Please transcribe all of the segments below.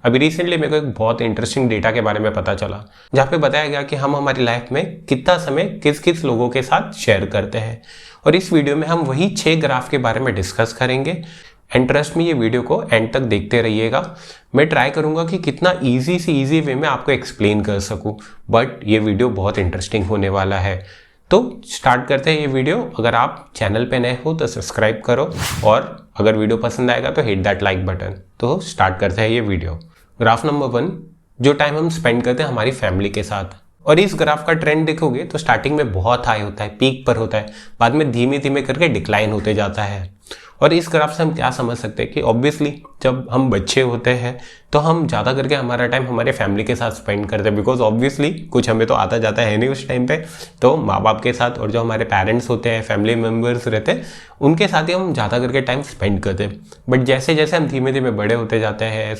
अभी रिसेंटली मेरे को एक बहुत इंटरेस्टिंग डेटा के बारे में पता चला, जहाँ पे बताया गया कि हम हमारी लाइफ में कितना समय किस किस लोगों के साथ शेयर करते हैं। और इस वीडियो में हम वही 6 ग्राफ के बारे में डिस्कस करेंगे। एंड ट्रस्ट में ये वीडियो को एंड तक देखते रहिएगा। मैं ट्राई करूंगा कि कितना ईजी से ईजी वे में आपको एक्सप्लेन कर सकूं, बट ये वीडियो बहुत इंटरेस्टिंग होने वाला है। तो स्टार्ट करते हैं ये वीडियो। अगर आप चैनल पे नए हो तो सब्सक्राइब करो, और अगर वीडियो पसंद आएगा तो हिट दैट लाइक बटन। तो स्टार्ट करते हैं ये वीडियो। ग्राफ नंबर 1, जो टाइम हम स्पेंड करते हैं हमारी फैमिली के साथ। और इस ग्राफ का ट्रेंड देखोगे तो स्टार्टिंग में बहुत हाई होता है, पीक पर होता है, बाद में धीमे धीमे करके डिक्लाइन होते जाता है। और इस ग्राफ से हम क्या समझ सकते हैं कि ऑब्वियसली जब हम बच्चे होते हैं तो हम ज़्यादा करके हमारा टाइम हमारे फैमिली के साथ स्पेंड करते हैं, बिकॉज ऑब्वियसली कुछ हमें तो आता जाता है नहीं उस टाइम पे, तो माँ बाप के साथ और जो हमारे पेरेंट्स होते हैं, फैमिली मेम्बर्स रहते हैं, उनके साथ ही हम ज़्यादा करके टाइम स्पेंड करते हैं। बट जैसे जैसे हम धीमे धीमे बड़े होते जाते हैं,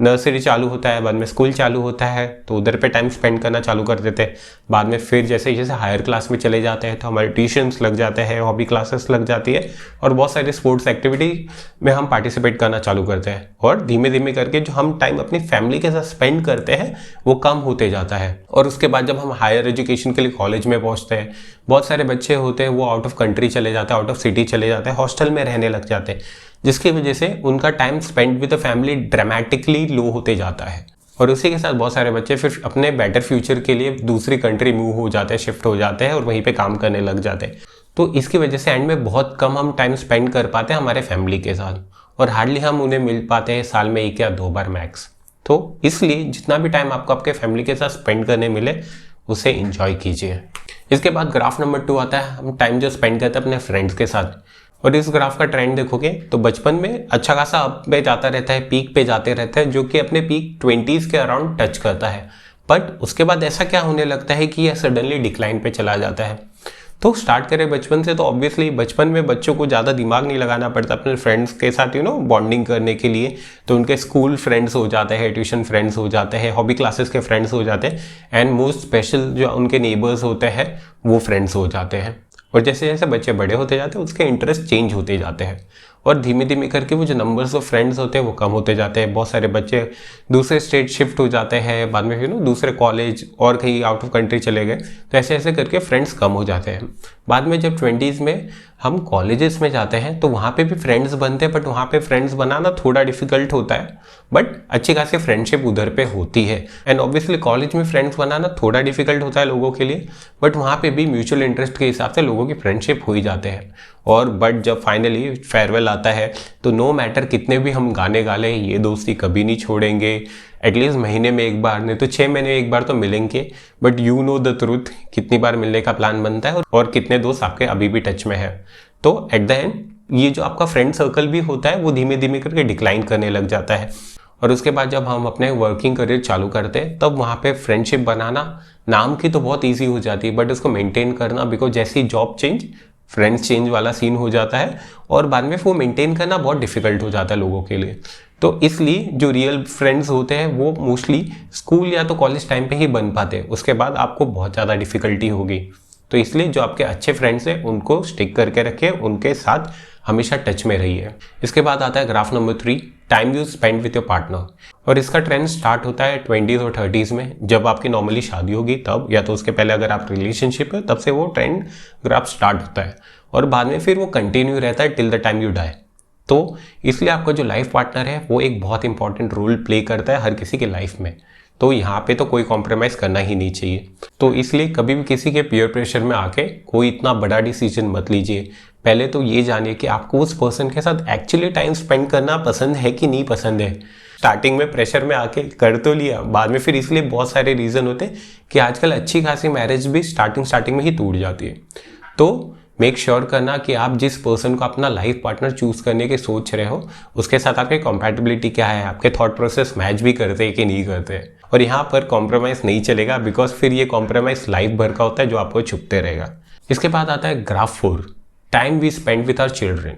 नर्सरी चालू होता है, बाद में स्कूल चालू होता है, तो उधर पे टाइम स्पेंड करना चालू कर देते हैं। बाद में फिर जैसे जैसे हायर क्लास में चले जाते हैं तो हमारे ट्यूशन्स लग जाते हैं, हॉबी क्लासेस लग जाती है, और बहुत सारे स्पोर्ट्स एक्टिविटी में हम पार्टिसिपेट करना चालू करते हैं। और धीमे धीमे करके जो हम टाइम अपनी फैमिली के साथ स्पेंड करते हैं वो कम होते जाता है। और उसके बाद जब हम हायर एजुकेशन के लिए कॉलेज में पहुंचते हैं, बहुत सारे बच्चे होते हैं वो आउट ऑफ कंट्री चले जाते हैं, आउट ऑफ सिटी चले जाते हैं, हॉस्टल में रहने लग जाते हैं, जिसकी वजह से उनका time spend with the family dramatically low होते जाता है। और उसी के साथ बहुत सारे बच्चे फिर अपने बेटर फ्यूचर के लिए दूसरी कंट्री मूव हो जाते हैं, शिफ्ट हो जाते हैं और वहीं पे काम करने लग जाते हैं। तो इसकी वजह से एंड में बहुत कम हम टाइम स्पेंड कर पाते हैं हमारे फैमिली के साथ, और हार्डली हम उन्हें मिल पाते हैं साल में 1 या 2 बार मैक्स। तो इसलिए जितना भी टाइम आपको आपके फैमिली के साथ स्पेंड करने मिले उसे इंजॉय कीजिए। इसके बाद ग्राफ नंबर 2 आता है, हम टाइम जो स्पेंड करते हैं अपने फ्रेंड्स के साथ। और इस ग्राफ का ट्रेंड देखोगे तो बचपन में अच्छा खासा अप पे जाता रहता है, पीक पे जाते रहता है, जो कि अपने पीक 20s के अराउंड टच करता है। बट उसके बाद ऐसा क्या होने लगता है कि यह सडनली डिक्लाइन पे चला जाता है। तो स्टार्ट करें बचपन से, तो ऑब्वियसली बचपन में बच्चों को ज़्यादा दिमाग नहीं लगाना पड़ता अपने फ्रेंड्स के साथ बॉन्डिंग करने के लिए। तो उनके स्कूल फ्रेंड्स हो जाते हैं, ट्यूशन फ्रेंड्स हो जाते हैं, हॉबी क्लासेस के फ्रेंड्स हो जाते हैं, एंड मोस्ट स्पेशल जो उनके नेबर्स होते हैं वो फ्रेंड्स हो जाते हैं। और जैसे जैसे बच्चे बड़े होते जाते हैं उसके इंटरेस्ट चेंज होते जाते हैं, और धीमे धीमे करके वो जो नंबर्स ऑफ फ्रेंड्स होते हैं वो कम होते जाते हैं। बहुत सारे बच्चे दूसरे स्टेट शिफ्ट हो जाते हैं, बाद में दूसरे कॉलेज और कहीं आउट ऑफ कंट्री चले गए, तो ऐसे ऐसे करके फ्रेंड्स कम हो जाते हैं। बाद में जब 20s में हम कॉलेजेस में जाते हैं तो वहाँ पे भी फ्रेंड्स बनते हैं, बट वहाँ पे फ्रेंड्स बनाना थोड़ा डिफिकल्ट होता है, बट अच्छी खासी फ्रेंडशिप उधर पे होती है। एंड ऑब्वियसली कॉलेज में फ्रेंड्स बनाना थोड़ा डिफिकल्ट होता है लोगों के लिए, बट वहाँ पे भी म्यूचुअल इंटरेस्ट के हिसाब से लोगों की फ्रेंडशिप हो ही जाते हैं। और बट जब फाइनली फेयरवेल आता है तो नो मैटर कितने भी हम गाने गा लें, ये दोस्ती कभी नहीं छोड़ेंगे। एटलीस्ट महीने में 1 बार, नहीं तो 6 महीने में 1 बार तो मिलेंगे, but you know the truth, कितनी बार मिलने का प्लान बनता है और कितने दोस्त आपके अभी भी टच में है। तो एट द एंड ये जो आपका फ्रेंड सर्कल भी होता है वो धीमे धीमे करके डिक्लाइन करने लग जाता है। और उसके बाद जब हम अपने वर्किंग करियर चालू करते हैं तब वहाँ पे फ्रेंडशिप बनाना नाम की तो बहुत ईजी हो जाती है, बट उसको मेंटेन करना, बिकॉज जैसी जॉब चेंज फ्रेंड्स चेंज वाला सीन हो जाता है, और बाद में वो मेंटेन करना बहुत डिफिकल्ट हो जाता है लोगों के लिए। तो इसलिए जो रियल फ्रेंड्स होते हैं वो मोस्टली स्कूल या तो कॉलेज टाइम पे ही बन पाते हैं, उसके बाद आपको बहुत ज़्यादा डिफिकल्टी होगी। तो इसलिए जो आपके अच्छे फ्रेंड्स हैं उनको स्टिक करके रखिए, उनके साथ हमेशा टच में रहिए। इसके बाद आता है graph number 3, time you spend with your partner. और इसका ट्रेंड स्टार्ट होता है 20s और 30s में, जब आपकी नॉर्मली शादी होगी तब, या तो उसके पहले अगर आप रिलेशनशिप है तब से वो ट्रेंड ग्राफ स्टार्ट होता है, और बाद में फिर वो कंटिन्यू रहता है till the time you die. तो इसलिए आपका जो लाइफ पार्टनर है वो एक बहुत इंपॉर्टेंट रोल प्ले करता है हर किसी की लाइफ में। तो यहाँ पे तो कोई कॉम्प्रोमाइज़ करना ही नहीं चाहिए। तो इसलिए कभी भी किसी के पीयर प्रेशर में आके कोई इतना बड़ा डिसीजन मत लीजिए। पहले तो ये जानिए कि आपको उस पर्सन के साथ एक्चुअली टाइम स्पेंड करना पसंद है कि नहीं पसंद है। स्टार्टिंग में प्रेशर में आके कर तो लिया, बाद में फिर इसलिए बहुत सारे रीज़न होते हैं कि आजकल अच्छी खासी मैरिज भी स्टार्टिंग में ही टूट जाती है। तो मेक श्योर करना कि आप जिस पर्सन को अपना लाइफ पार्टनर चूज करने की सोच रहे हो उसके साथ आपकी कंपैटिबिलिटी क्या है, आपके थॉट प्रोसेस मैच भी करते हैं कि नहीं करते। और यहाँ पर कॉम्प्रोमाइज़ नहीं चलेगा, बिकॉज फिर ये कॉम्प्रोमाइज़ लाइफ भर का होता है जो आपको छुपते रहेगा। इसके बाद आता है graph 4, time we spend with our children.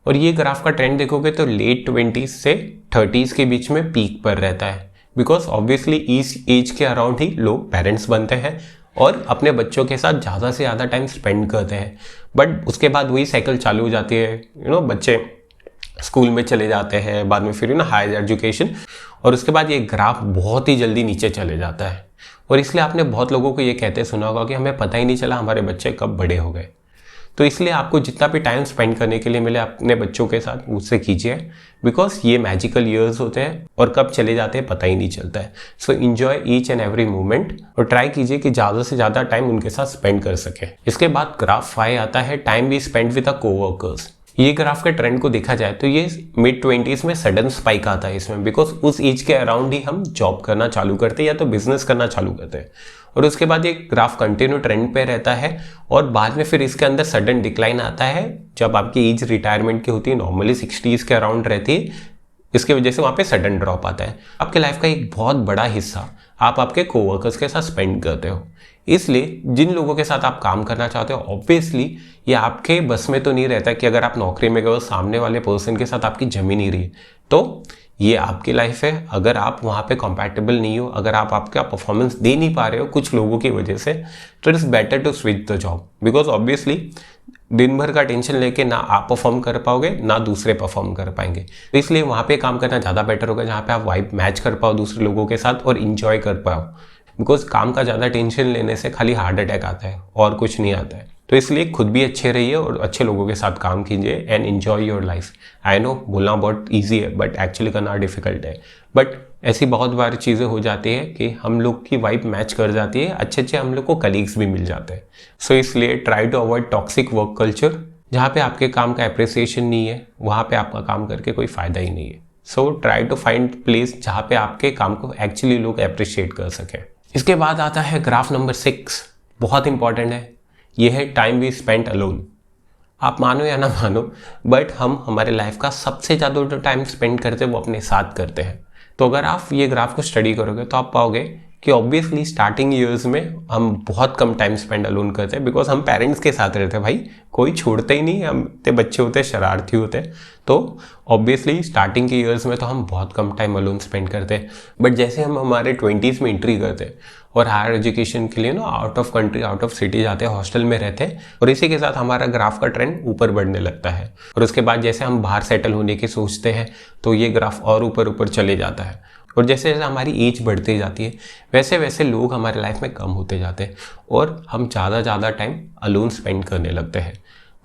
और ये ग्राफ का ट्रेंड देखोगे तो लेट 20s से 30s के बीच में पीक पर रहता है, बिकॉज ऑब्वियसली इस एज के अराउंड ही लोग पेरेंट्स बनते हैं और अपने बच्चों के साथ ज़्यादा से ज़्यादा टाइम स्पेंड करते हैं। बट उसके बाद वही साइकिल चालू हो जाती है, बच्चे स्कूल में चले जाते हैं, बाद में फिर हायर एजुकेशन, और उसके बाद ये ग्राफ बहुत ही जल्दी नीचे चले जाता है। और इसलिए आपने बहुत लोगों को ये कहते सुना होगा कि हमें पता ही नहीं चला हमारे बच्चे कब बड़े हो गए। तो इसलिए आपको जितना भी टाइम स्पेंड करने के लिए मिले अपने बच्चों के साथ उससे कीजिए, बिकॉज ये मैजिकल ईयर्स होते हैं और कब चले जाते हैं पता ही नहीं चलता है। So enjoy each and every moment और ट्राई कीजिए कि ज़्यादा से ज़्यादा टाइम उनके साथ स्पेंड कर सके। इसके बाद ग्राफ 5 आता है time we spend with a coworkers. ये ग्राफ के ट्रेंड को देखा जाए तो ये मिड 20s में सडन स्पाइक आता है इसमें, बिकॉज उस एज के अराउंड ही हम जॉब करना चालू करते हैं या तो बिजनेस करना चालू करते हैं। और उसके बाद ये ग्राफ कंटिन्यू ट्रेंड पे रहता है और बाद में फिर इसके अंदर सडन डिक्लाइन आता है जब आपकी एज रिटायरमेंट की होती है, नॉर्मली 60s के अराउंड रहती है। इसकी वजह से वहाँ पे सडन ड्रॉप आता है। आपके लाइफ का एक बहुत बड़ा हिस्सा आप आपके कोवर्कर्स के साथ स्पेंड करते हो, इसलिए जिन लोगों के साथ आप काम करना चाहते हो ऑब्वियसली ये आपके बस में तो नहीं रहता कि अगर आप नौकरी में गए सामने वाले पर्सन के साथ आपकी जमी नहीं रही तो ये आपकी लाइफ है। अगर आप वहाँ पे कंपैटिबल नहीं हो, अगर आप आपका परफॉर्मेंस दे नहीं पा रहे हो कुछ लोगों की वजह से, तो it is better to switch the job, because obviously दिन भर का टेंशन लेके ना आप परफॉर्म कर पाओगे ना दूसरे परफॉर्म कर पाएंगे। तो इसलिए वहाँ पे काम करना ज़्यादा बेटर होगा जहाँ पे आप वाइब मैच कर पाओ दूसरे लोगों के साथ और इंजॉय कर पाओ, बिकॉज काम का ज़्यादा टेंशन लेने से खाली हार्ट अटैक आता है और कुछ नहीं आता है। तो इसलिए खुद भी अच्छे रहिए और अच्छे लोगों के साथ काम कीजिए and enjoy your life. I know बोलना बहुत ईजी है बट एक्चुअली करना डिफिकल्ट है, बट ऐसी बहुत बार चीज़ें हो जाती है कि हम लोग की वाइब मैच कर जाती है, अच्छे अच्छे हम लोग को कलीग्स भी मिल जाते हैं। सो इसलिए try to avoid toxic work culture जहाँ पे आपके काम का अप्रिसिएशन नहीं है, वहाँ पे आपका काम करके कोई फ़ायदा ही नहीं है। So try to find place जहाँ पे आपके काम को एक्चुअली लोग अप्रिशिएट कर सकें। इसके बाद आता है ग्राफ नंबर 6, बहुत इंपॉर्टेंट है। ये है टाइम वी स्पेंट अलोन। आप मानो या ना मानो बट हम हमारे लाइफ का सबसे ज़्यादा जो टाइम स्पेंड करते हैं वो अपने साथ करते हैं। तो अगर आप ये ग्राफ को स्टडी करोगे तो आप पाओगे कि ऑब्वियसली स्टार्टिंग ईयर्स में हम बहुत कम टाइम स्पेंड अलोन करते हैं, बिकॉज हम पेरेंट्स के साथ रहते हैं, भाई कोई छोड़ते ही नहीं, हम इतने बच्चे होते हैं, शरारती होते हैं। तो ऑब्वियसली स्टार्टिंग के ईयर्स में तो हम बहुत कम टाइम अलोन स्पेंड करते हैं, बट जैसे हम हमारे 20s में एंट्री करते हैं और हायर एजुकेशन के लिए ना out of country out of city जाते हैं, हॉस्टल में रहते हैं, और इसी के साथ हमारा ग्राफ का ट्रेंड ऊपर बढ़ने लगता है। और उसके बाद जैसे हम बाहर सेटल होने की सोचते हैं तो ये ग्राफ और ऊपर ऊपर चले जाता है। और जैसे जैसे हमारी एज बढ़ती जाती है वैसे वैसे लोग हमारे लाइफ में कम होते जाते हैं और हम ज़्यादा टाइम अलोन स्पेंड करने लगते हैं।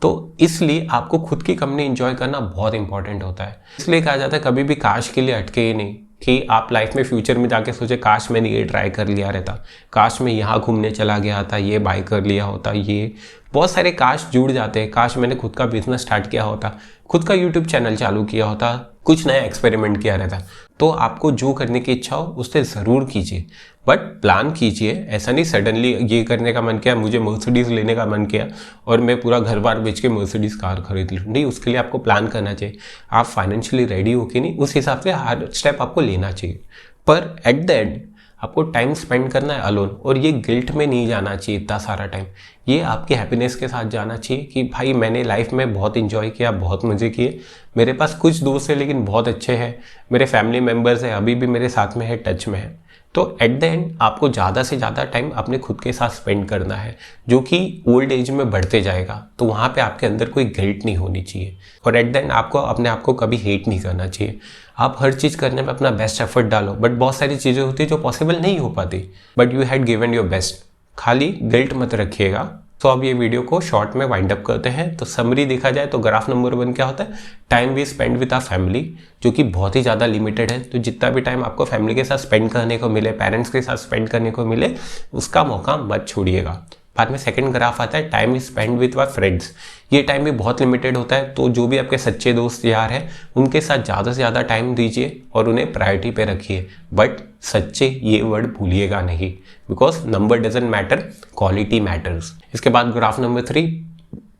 तो इसलिए आपको खुद की कंपनी एंजॉय करना बहुत इंपॉर्टेंट होता है। इसलिए कहा जाता है कभी भी काश के लिए अटके ही नहीं, कि आप लाइफ में फ्यूचर में जाके सोचे काश मैंने ये ट्राई कर लिया रहता, काश मैं यहाँ घूमने चला गया था, ये बाय कर लिया होता, ये बहुत सारे काश जुड़ जाते हैं। काश मैंने खुद का बिजनेस स्टार्ट किया होता, खुद का यूट्यूब चैनल चालू किया होता, कुछ नया एक्सपेरिमेंट किया रहता। तो आपको जो करने की इच्छा हो उससे ज़रूर कीजिए, बट प्लान कीजिए। ऐसा नहीं सडनली ये करने का मन किया, मुझे मर्सिडीज़ लेने का मन किया और मैं पूरा घर बार बेच के मर्सिडीज़ कार खरीद लूँ। नहीं, उसके लिए आपको प्लान करना चाहिए। आप फाइनेंशियली रेडी हो कि नहीं, उस हिसाब से हर स्टेप आपको लेना चाहिए। पर एट द एंड आपको टाइम स्पेंड करना है अलोन, और ये गिल्ट में नहीं जाना चाहिए इतना सारा टाइम। ये आपकी हैप्पीनेस के साथ जाना चाहिए कि भाई मैंने लाइफ में बहुत इंजॉय किया, बहुत मज़े किए, मेरे पास कुछ दोस्त हैं लेकिन बहुत अच्छे हैं, मेरे फैमिली मेम्बर्स हैं अभी भी मेरे साथ में है, टच में है। तो एट द एंड आपको ज़्यादा से ज़्यादा टाइम अपने खुद के साथ स्पेंड करना है, जो कि ओल्ड एज में बढ़ते जाएगा। तो वहाँ पे आपके अंदर कोई गिल्ट नहीं होनी चाहिए, और एट द एंड आपको अपने आप को कभी हेट नहीं करना चाहिए। आप हर चीज़ करने में अपना बेस्ट एफर्ट डालो, बट बहुत सारी चीज़ें होती है जो पॉसिबल नहीं हो पाती, but you had given your best. खाली गिल्ट मत रखिएगा। तो अब ये वीडियो को शॉर्ट में वाइंड अप करते हैं। तो समरी देखा जाए तो ग्राफ नंबर 1 क्या होता है, time we spend with our family, जो कि बहुत ही ज़्यादा लिमिटेड है। तो जितना भी टाइम आपको फैमिली के साथ स्पेंड करने को मिले, पेरेंट्स के साथ स्पेंड करने को मिले, उसका मौका मत छोड़िएगा। बाद में सेकंड ग्राफ आता है time is spend with our friends. ये टाइम भी बहुत लिमिटेड होता है, तो जो भी आपके सच्चे दोस्त यार हैं उनके साथ ज़्यादा से ज़्यादा टाइम दीजिए और उन्हें प्रायोरिटी पे रखिए। बट सच्चे ये वर्ड भूलिएगा नहीं, because number doesn't matter, quality matters. इसके बाद graph number 3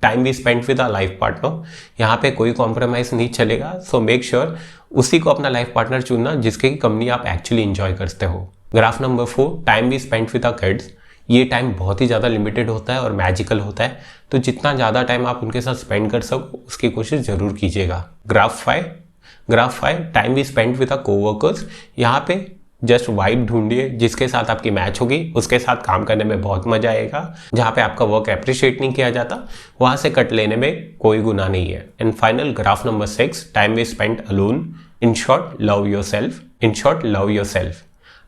time we spend with our life partner. यहाँ पे कोई कॉम्प्रोमाइज़ नहीं चलेगा। सो मेक श्योर उसी को अपना लाइफ पार्टनर चुनना जिसके कंपनी आप एक्चुअली इंजॉय करते हो। Graph number 4 time we spend with our kids. ये टाइम बहुत ही ज़्यादा लिमिटेड होता है और मैजिकल होता है, तो जितना ज़्यादा टाइम आप उनके साथ स्पेंड कर सको उसकी कोशिश ज़रूर कीजिएगा। Graph 5 time we spend with a coworkers. यहाँ पे जस्ट वाइब ढूंढिए जिसके साथ आपकी मैच होगी, उसके साथ काम करने में बहुत मजा आएगा। जहाँ पे आपका वर्क अप्रिशिएट नहीं किया जाता वहाँ से कट लेने में कोई गुनाह नहीं है। And final graph number 6 time we spend alone. In short love yourself, in short love yourself.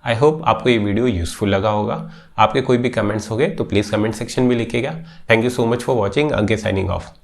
I hope आपको ये वीडियो यूजफुल लगा होगा। आपके कोई भी कमेंट्स हो गए तो प्लीज़ कमेंट सेक्शन में लिखिएगा। Thank you so much for watching. Ankit signing off.